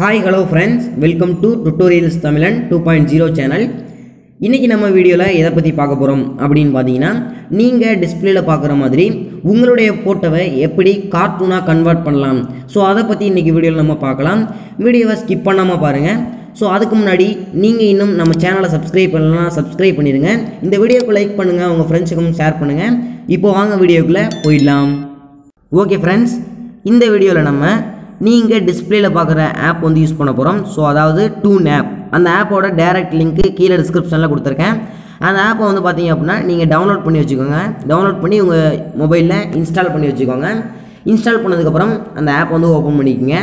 Hi, hello friends, welcome to tutorials Tamilan 2.0 channel. இன்னைக்கு நம்ம வீடியோல எதை பத்தி பார்க்க போறோம் அப்படினு பாத்தீங்கன்னா நீங்க டிஸ்ப்ளேல பார்க்குற மாதிரி உங்களுடைய போட்டோவை எப்படி கார்ட்டூனா கன்வர்ட் பண்ணலாம். சோ அத பத்தி இன்னைக்கு வீடியோல நம்ம பார்க்கலாம். வீடியோவை ஸ்கிப் பண்ணாம பாருங்க. சோ அதுக்கு முன்னாடி நீங்க இன்னும் நம்ம சேனலை சப்ஸ்கிரைப் பண்ணலனா சப்ஸ்கிரைப் பண்ணிருங்க. இந்த வீடியோக்கு லைக் பண்ணுங்க, உங்க ஃப்ரெண்ட்ஸ்க்கும் ஷேர் பண்ணுங்க. இப்போ வாங்க வீடியோக்குள்ள போயிடலாம். ஓகே फ्रेंड्स, இந்த வீடியோல நம்ம நீங்க டிஸ்ப்ளேல பார்க்குற ஆப் வந்து யூஸ் பண்ண போறோம். ஸோ அதாவது டூன் ஆப். அந்த ஆப்போட டைரக்ட் லிங்க் கீழே டிஸ்கிரிப்ஷனில் கொடுத்துருக்கேன். அந்த ஆப்பை வந்து பார்த்தீங்க அப்படின்னா நீங்கள் டவுன்லோட் பண்ணி வச்சுக்கோங்க. டவுன்லோட் பண்ணி உங்கள் மொபைலில் இன்ஸ்டால் பண்ணி வச்சுக்கோங்க. இன்ஸ்டால் பண்ணதுக்கப்புறம் அந்த ஆப் வந்து ஓப்பன் பண்ணிக்கோங்க.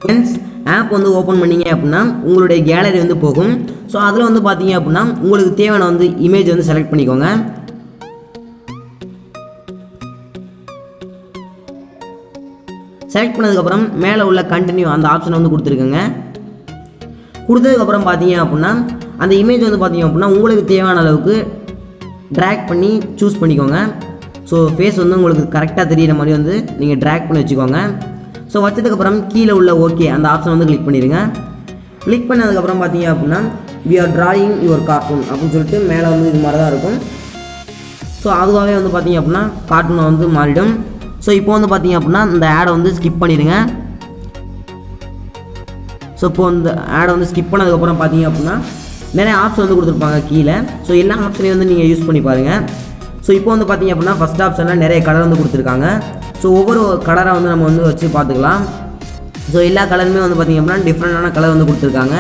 ஃப்ரெண்ட்ஸ், ஆப் வந்து ஓப்பன் பண்ணிங்க அப்படின்னா உங்களுடைய கேலரி வந்து போகும். ஸோ அதில் வந்து பார்த்தீங்க அப்படின்னா உங்களுக்கு தேவையான வந்து இமேஜ் வந்து செலக்ட் பண்ணிக்கோங்க. செலக்ட் பண்ணதுக்கப்புறம் மேலே உள்ள கண்டினியூ அந்த ஆப்ஷனை வந்து கொடுத்துருக்கோங்க. கொடுத்ததுக்கப்புறம் பார்த்தீங்க அப்படின்னா அந்த இமேஜ் வந்து பார்த்தீங்க அப்படின்னா உங்களுக்கு தேவையான அளவுக்கு ட்ராக் பண்ணி சூஸ் பண்ணிக்கோங்க. ஸோ ஃபேஸ் வந்து உங்களுக்கு கரெக்டாக தெரிகிற மாதிரி வந்து நீங்கள் ட்ராக் பண்ணி வச்சுக்கோங்க. ஸோ வச்சதுக்கப்புறம் கீழே உள்ள ஓகே அந்த ஆப்ஷன் வந்து கிளிக் பண்ணிடுங்க. கிளிக் பண்ணதுக்கப்புறம் பார்த்தீங்க அப்படின்னா we are drawing your cartoon அப்படின்னு சொல்லிட்டு மேலே வந்து இது மாதிரி தான் இருக்கும். ஸோ அதுவாகவே வந்து பார்த்தீங்க அப்படின்னா கார்ட்டூனை வந்து மாறிடும். ஸோ இப்போ வந்து பார்த்தீங்க அப்படின்னா இந்த ஆடை வந்து ஸ்கிப் பண்ணிடுங்க. ஸோ இப்போ இந்த ஆடை வந்து ஸ்கிப் பண்ணதுக்கப்புறம் பார்த்தீங்க அப்படின்னா நிறைய ஆப்ஷன் வந்து கொடுத்துருப்பாங்க கீழே. ஸோ எல்லா ஆப்ஷனையும் வந்து நீங்கள் யூஸ் பண்ணி பாருங்கள். ஸோ இப்போ வந்து பார்த்தீங்க அப்படின்னா ஃபஸ்ட் ஆப்ஷனில் நிறைய கலர் வந்து கொடுத்துருக்காங்க. ஸோ ஒவ்வொரு கலரை வந்து நம்ம வந்து வச்சு பார்த்துக்கலாம். ஸோ எல்லா கலருமே வந்து பார்த்தீங்க அப்படின்னா டிஃப்ரெண்டான கலர் வந்து கொடுத்துருக்காங்க.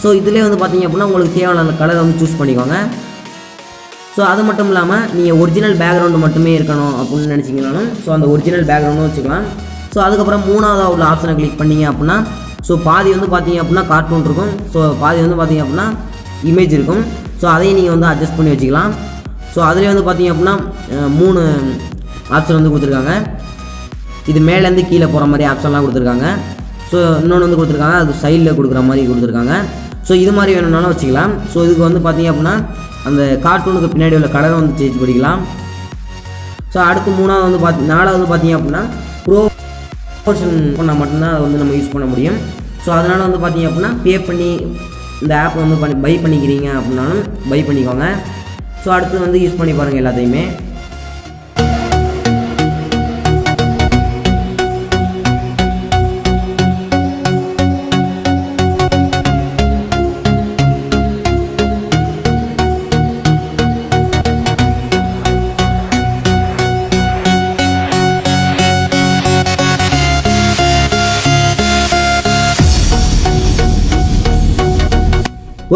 ஸோ இதிலே வந்து பார்த்தீங்க அப்படின்னா உங்களுக்கு தேவையான அந்த கலரை வந்து சூஸ் பண்ணிக்கோங்க. ஸோ அது மட்டும் இல்லாமல் நீங்கள் ஒரிஜினல் பேக்ரவுண்டு மட்டுமே இருக்கணும் அப்படின்னு நினச்சிங்கனாலும் ஸோ அந்த ஒரிஜினல் பேக்ரவுண்டும் வச்சுக்கலாம். ஸோ அதுக்கப்புறம் மூணாவதாக உள்ள ஆப்ஷனை கிளிக் பண்ணிங்க அப்படின்னா ஸோ பாதி வந்து பார்த்தீங்க அப்படின்னா கார்ட்டூன் இருக்கும். ஸோ பாதி வந்து பார்த்தீங்க அப்படின்னா இமேஜ் இருக்கும். ஸோ அதையும் நீங்கள் வந்து அட்ஜஸ்ட் பண்ணி வச்சுக்கலாம். ஸோ அதிலே வந்து பார்த்தீங்க அப்படின்னா 3 ஆப்ஷன் வந்து கொடுத்துருக்காங்க. இது மேலேருந்து கீழே போகிற மாதிரி ஆப்ஷன்லாம் கொடுத்துருக்காங்க. ஸோ இன்னொன்று வந்து கொடுத்துருக்காங்க, அது சைடில் கொடுக்குற மாதிரி கொடுத்துருக்காங்க. ஸோ இது மாதிரி வேணும்னாலும் வச்சுக்கலாம். ஸோ இதுக்கு வந்து பார்த்தீங்க அப்படின்னா அந்த கார்ட்டூனுக்கு பின்னாடி உள்ள கலரை வந்து சேஞ்ச் பண்ணிக்கலாம். ஸோ அடுத்து மூணாவது வந்து நாலாவது வந்து பார்த்தீங்க அப்படின்னா ப்ரோமோஷன் பண்ணால் மட்டும்தான் அதை வந்து நம்ம யூஸ் பண்ண முடியும். ஸோ அதனால் வந்து பார்த்தீங்க அப்படின்னா பே பண்ணி இந்த ஆப் வந்து பை பண்ணிக்கிறீங்க அப்படின்னாலும் பை பண்ணிக்கோங்க. ஸோ அடுத்து வந்து யூஸ் பண்ணி பாருங்கள் எல்லாத்தையுமே.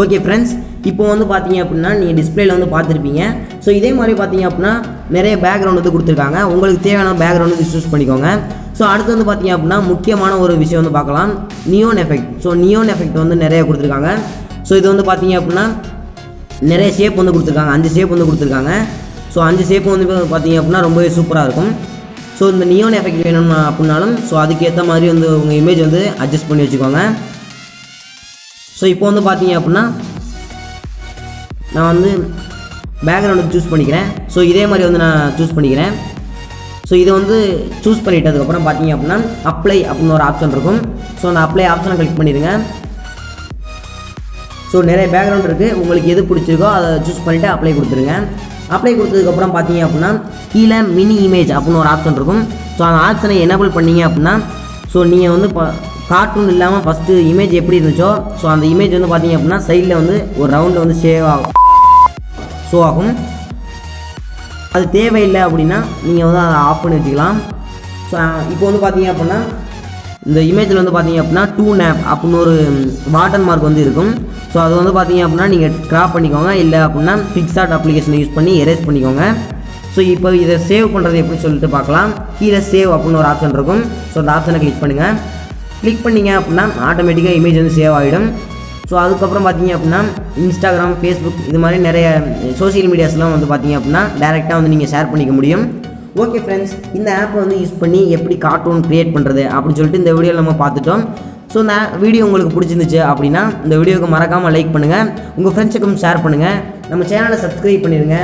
ஓகே ஃப்ரெண்ட்ஸ், இப்போ வந்து பார்த்தீங்க அப்படின்னா நீங்கள் டிஸ்பிளேல வந்து பார்த்துருப்பீங்க. ஸோ இதே மாதிரி பார்த்தீங்க அப்படின்னா நிறைய பேக்ரவுண்ட் வந்து கொடுத்துருக்காங்க. உங்களுக்கு தேவையான பேக்ரவுண்ட் வந்து சூஸ் பண்ணிக்கோங்க. ஸோ அடுத்து வந்து பார்த்தீங்க அப்படின்னா முக்கியமான ஒரு விஷயம் வந்து பார்க்கலாம், neon effect. So neon effect வந்து நிறைய கொடுத்துருக்காங்க. ஸோ இது வந்து பார்த்தீங்க அப்படின்னா நிறைய ஷேப் வந்து கொடுத்துருக்காங்க. 5 ஷேப் வந்து கொடுத்துருக்காங்க. ஸோ 5 ஷேப் வந்து பார்த்தீங்க அப்படின்னா ரொம்பவே சூப்பராக இருக்கும். ஸோ இந்த நியோன் எஃபெக்ட் வேணும்னா அப்படின்னாலும் ஸோ அதுக்கேற்ற மாதிரி வந்து உங்கள் இமேஜ் வந்து அட்ஜஸ்ட் பண்ணி வச்சுக்கோங்க. ஸோ இப்போ வந்து பார்த்தீங்க அப்படின்னா நான் வந்து பேக்ரவுண்டுக்கு சூஸ் பண்ணிக்கிறேன். ஸோ இதே மாதிரி வந்து நான் சூஸ் பண்ணிக்கிறேன். ஸோ இதை வந்து சூஸ் பண்ணிட்டதுக்கப்புறம் பார்த்தீங்க அப்படின்னா அப்ளை அப்படின்னு ஒரு ஆப்ஷன் இருக்கும். ஸோ அந்த அப்ளை ஆப்ஷனை கிளிக் பண்ணிடுங்க. ஸோ நிறைய பேக்ரவுண்ட் இருக்குது, உங்களுக்கு எது பிடிச்சிருக்கோ அதை சூஸ் பண்ணிவிட்டு அப்ளை கொடுத்துருங்க. அப்ளை கொடுத்ததுக்கப்புறம் பார்த்தீங்க அப்படின்னா கீழே மினி இமேஜ் அப்படின்னு ஒரு ஆப்ஷன் இருக்கும். ஸோ அந்த ஆப்ஷனை எனேபிள் பண்ணிங்க அப்படின்னா ஸோ நீங்கள் வந்து கார்ட்டூன் இல்லாமல் ஃபஸ்ட்டு இமேஜ் எப்படி இருந்துச்சோ ஸோ அந்த இமேஜ் வந்து பார்த்தீங்க அப்படின்னா சைடில் வந்து ஒரு ரவுண்டில் வந்து ஷோ ஆகும். அது தேவையில்லை அப்படின்னா நீங்கள் வந்து அதை ஆஃப் பண்ணி வச்சுக்கலாம். ஸோ இப்போ வந்து பார்த்தீங்க அப்படின்னா இந்த இமேஜில் வந்து பார்த்தீங்க அப்படின்னா டூன் ஆப் அப்படின்னு ஒரு வாட்டர் மார்க் வந்து இருக்கும். ஸோ அது வந்து பார்த்தீங்க அப்படின்னா நீங்கள் கிராப் பண்ணிக்கோங்க, இல்லை அப்படின்னா பிக்சார்ட் அப்ளிகேஷனை யூஸ் பண்ணி எரேஸ் பண்ணிக்கோங்க. ஸோ இப்போ இதை சேவ் பண்ணுறது எப்படின்னு சொல்லிட்டு பார்க்கலாம். கீழே சேவ் அப்படின்னு ஒரு ஆப்ஷன் இருக்கும். ஸோ அந்த ஆப்ஷனை கிளிக் பண்ணுங்கள். கிளிக் பண்ணிங்க அப்படின்னா ஆட்டோமேட்டிக்காக இமேஜ் வந்து சேவ் ஆகிடும். ஸோ அதுக்கப்புறம் பார்த்தீங்க அப்படின்னா இன்ஸ்டாகிராம், ஃபேஸ்புக் இது மாதிரி நிறைய சோஷியல் மீடியாஸ்லாம் வந்து பார்த்தீங்க அப்படின்னா டேரெக்டாக வந்து நீங்கள் ஷேர் பண்ணிக்க முடியும். ஓகே ஃப்ரெண்ட்ஸ், இந்த ஆப்பை வந்து யூஸ் பண்ணி எப்படி கார்ட்டூன் க்ரியேட் பண்ணுறது அப்படின்னு சொல்லிட்டு இந்த வீடியோவில் நம்ம பார்த்துட்டோம். ஸோ இந்த வீடியோ உங்களுக்கு பிடிச்சிருந்துச்சு அப்படின்னா இந்த வீடியோவுக்கு மறக்காமல் லைக் பண்ணுங்கள், உங்கள் ஃப்ரெண்ட்ஸுக்கும் ஷேர் பண்ணுங்கள், நம்ம சேனலை சப்ஸ்கிரைப் பண்ணிடுங்க.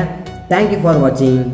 தேங்க்யூ ஃபார் வாட்சிங்.